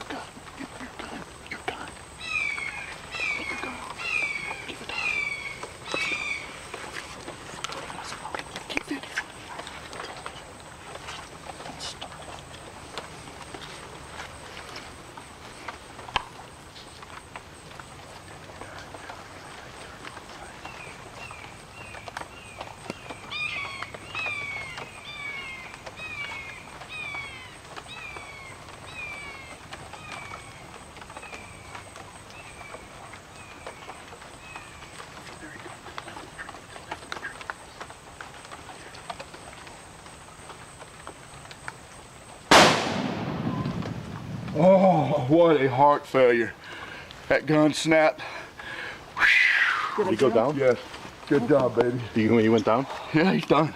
good. You're good. You're good. Put your gun on. Keep it on. Keep it. Don't stop. Oh, what a heart failure. That gun snapped. Did he go down? Yes. Good job, baby. You went down? Yeah, he's done.